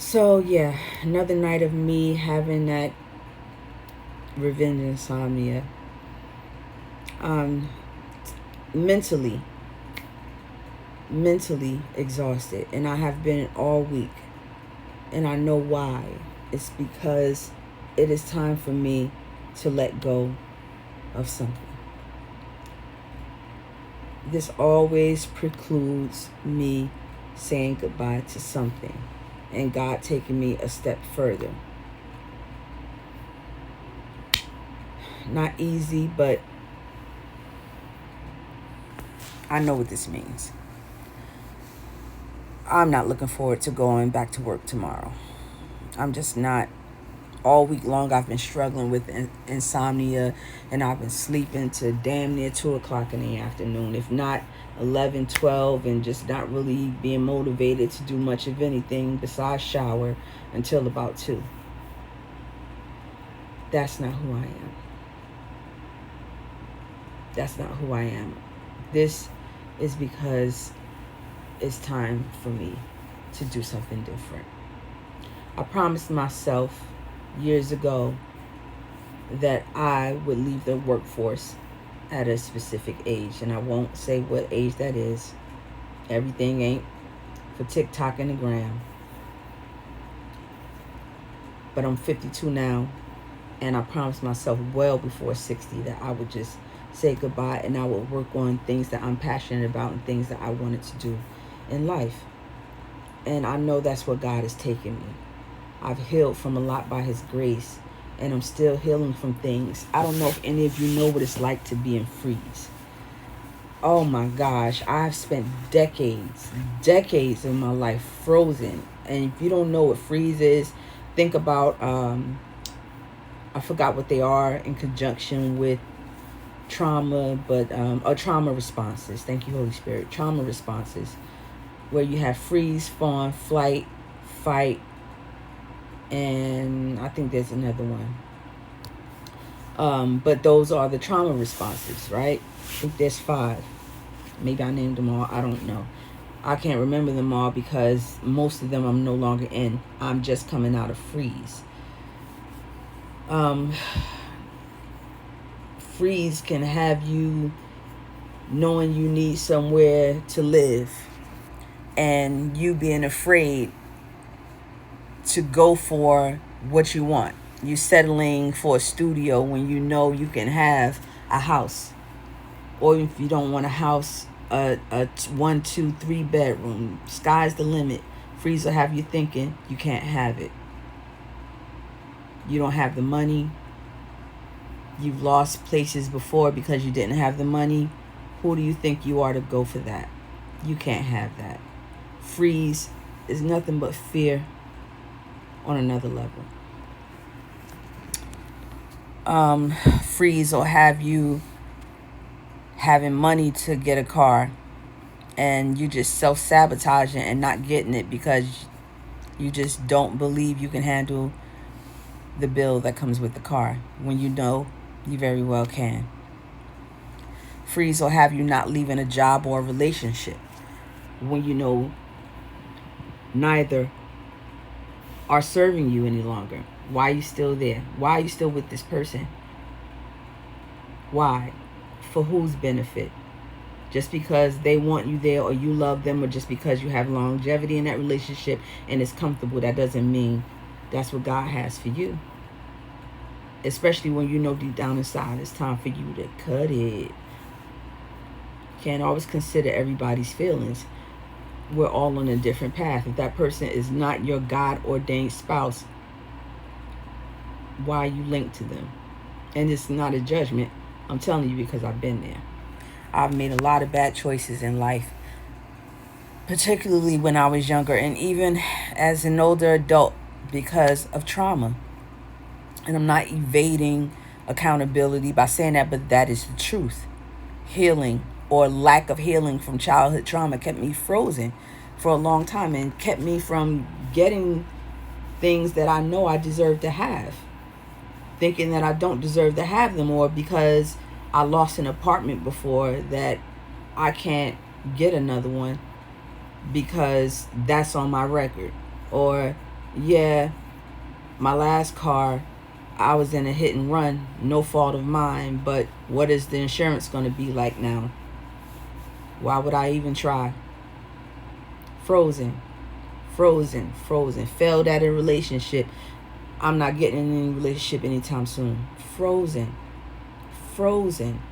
So yeah, another night of me having that revenge insomnia. Um, mentally, mentally exhausted, and I have been all week, and I know why. It's because it is time for me to let go of something. This always precludes me saying goodbye to something, and God taking me a step further. Not easy, but I know what this means. I'm not looking forward to going back to work tomorrow. I'm just not. All week long, I've been struggling with insomnia, and I've been sleeping to damn near 2 o'clock in the afternoon, if not 11, 12, and just not really being motivated to do much of anything besides shower until about 2. That's not who I am. That's not who I am. This is because it's time for me to do something different. I promised myself years ago that I would leave the workforce at a specific age, and I won't say what age that is. Everything ain't for TikTok and the gram. But I'm 52 now, and I promised myself well before 60 that I would just say goodbye, and I would work on things that I'm passionate about and things that I wanted to do in life. And I know that's where God has taken me. I've healed from a lot by His grace, and I'm still healing from things. I don't know if any of you know what it's like to be in freeze. Oh my gosh, I've spent decades of my life frozen. And if you don't know what freeze is, think about, I forgot what they are in conjunction with trauma, but trauma responses. Thank you, Holy Spirit. Trauma responses, where you have freeze, fawn, flight, fight, and I think there's another one. But those are the trauma responses, right? I think there's 5. Maybe I named them all. I don't know. I can't remember them all because most of them I'm no longer in. I'm just coming out of freeze. Freeze can have you knowing you need somewhere to live, and you being afraid to go for what you want. You settling for a studio when you know you can have a house. Or if you don't want a house, a 1, 2, 3 bedroom. Sky's the limit. Freeze will have you thinking you can't have it. You don't have the money. You've lost places before because you didn't have the money. Who do you think you are to go for that? You can't have that. Freeze is nothing but fear on another level. Freeze will have you having money to get a car, and you just self-sabotaging and not getting it because you just don't believe you can handle the bill that comes with the car when you know you very well can. Freeze will have you not leaving a job or a relationship when you know neither are serving you any longer. Why are you still there? Why are you still with this person? Why? For whose benefit? Just because they want you there or you love them, or just because you have longevity in that relationship and it's comfortable, that doesn't mean that's what God has for you. Especially when you know deep down inside it's time for you to cut it. Can't always consider everybody's feelings. We're all on a different path. If that person is not your God-ordained spouse, why are you linked to them? And it's not a judgment. I'm telling you because I've been there. I've made a lot of bad choices in life, particularly when I was younger and even as an older adult, because of trauma. And I'm not evading accountability by saying that, but that is the truth. Healing or lack of healing from childhood trauma kept me frozen for a long time and kept me from getting things that I know I deserve to have, thinking that I don't deserve to have them, or because I lost an apartment before that I can't get another one because that's on my record, or Yeah, my last car, I was in a hit and run, no fault of mine, but what is the insurance going to be like now? Why would I even try? Frozen, frozen, frozen. Failed at a relationship. I'm not getting in any relationship anytime soon. Frozen, frozen.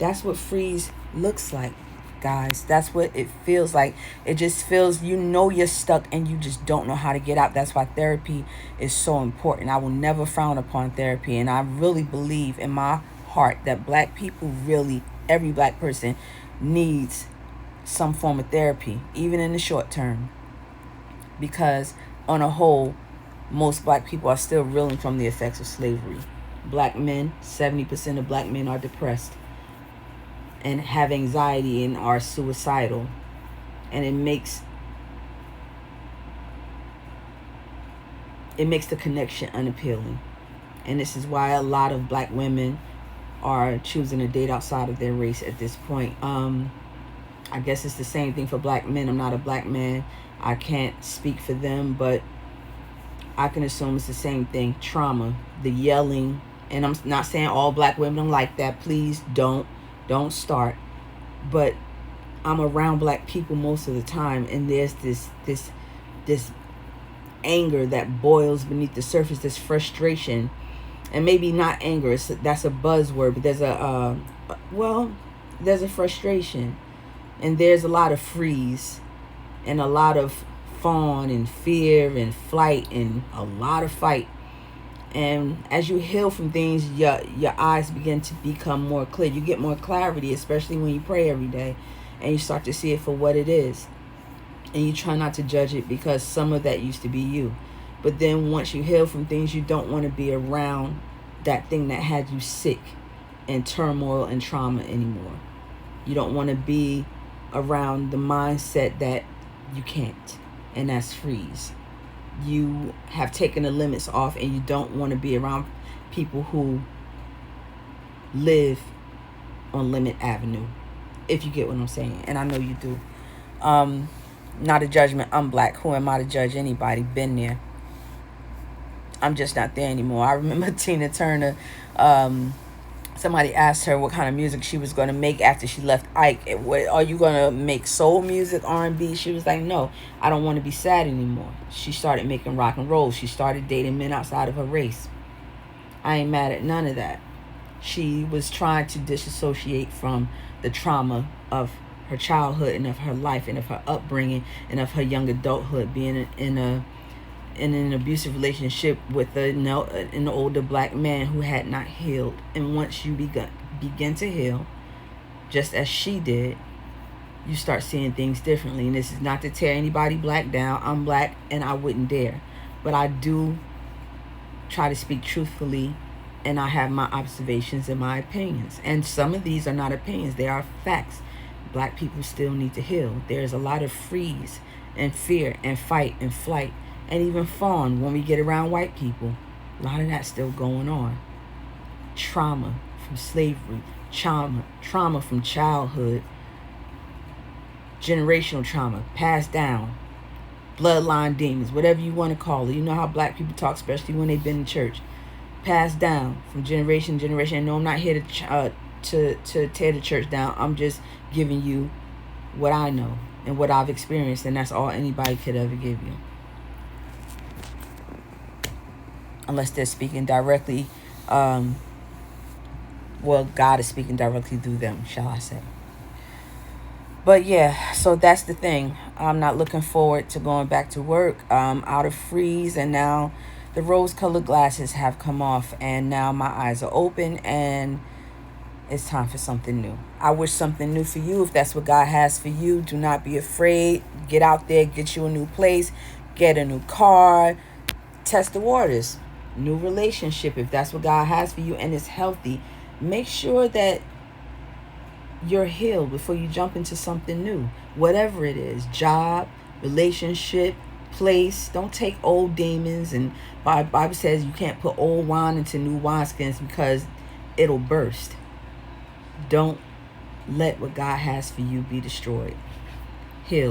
That's what freeze looks like, guys. That's what it feels like. It just feels, you're stuck and you just don't know how to get out. That's why therapy is so important. I will never frown upon therapy. And I really believe in my heart that black people really, every black person needs some form of therapy, even in the short term. Because on a whole, most black people are still reeling from the effects of slavery. Black men, 70% of black men are depressed and have anxiety and are suicidal. And it makes the connection unappealing. And this is why a lot of black women are choosing to date outside of their race at this point. I guess it's the same thing for black men. I'm not a black man. I can't speak for them, but I can assume it's the same thing. Trauma, the yelling. And I'm not saying all black women are like that. Please don't start. But I'm around black people most of the time, and there's this anger that boils beneath the surface, this frustration. And maybe not anger, that's a buzzword, but there's there's a frustration. And there's a lot of freeze and a lot of fawn and fear and flight and a lot of fight. And as you heal from things, your eyes begin to become more clear. You get more clarity, especially when you pray every day and you start to see it for what it is. And you try not to judge it, because some of that used to be you. But then once you heal from things, you don't want to be around that thing that had you sick and turmoil and trauma anymore. You don't want to be around the mindset that you can't, and that's freeze. You have taken the limits off, and you don't want to be around people who live on Limit Avenue, if you get what I'm saying. And I know you do. Not a judgment. I'm black. Who am I to judge anybody? Been there. I'm just not there anymore. I remember Tina Turner, somebody asked her what kind of music she was going to make after she left Ike. Are you going to make soul music, R&B? She was like, no, I don't want to be sad anymore. She started making rock and roll. She started dating men outside of her race. I ain't mad at none of that. She was trying to disassociate from the trauma of her childhood and of her life and of her upbringing and of her young adulthood, being in an abusive relationship with an older black man who had not healed. And once you begin to heal, just as she did, you start seeing things differently. And this is not to tear anybody black down. I'm black and I wouldn't dare. But I do try to speak truthfully, and I have my observations and my opinions. And some of these are not opinions, they are facts. Black people still need to heal. There's a lot of freeze and fear and fight and flight and even fawn when we get around white people. A lot of that's still going on. Trauma from slavery, trauma from childhood, generational trauma passed down, bloodline demons, whatever you want to call it. You know how black people talk, especially when they've been in church. Passed down from generation to generation. And no, I'm not here to tear the church down. I'm just giving you what I know and what I've experienced, and that's all anybody could ever give you. Unless they're speaking directly, God is speaking directly through them, shall I say. But yeah, so that's the thing. I'm not looking forward to going back to work. I'm out of freeze, and now the rose-colored glasses have come off, and now my eyes are open, and it's time for something new. I wish something new for you. If that's what God has for you, do not be afraid. Get out there, get you a new place, get a new car, test the waters. New relationship, if that's what God has for you and it's healthy. Make sure that you're healed before you jump into something new. Whatever it is, job, relationship, place. Don't take old demons. And Bible says you can't put old wine into new wineskins because it'll burst. Don't let what God has for you be destroyed. Heal.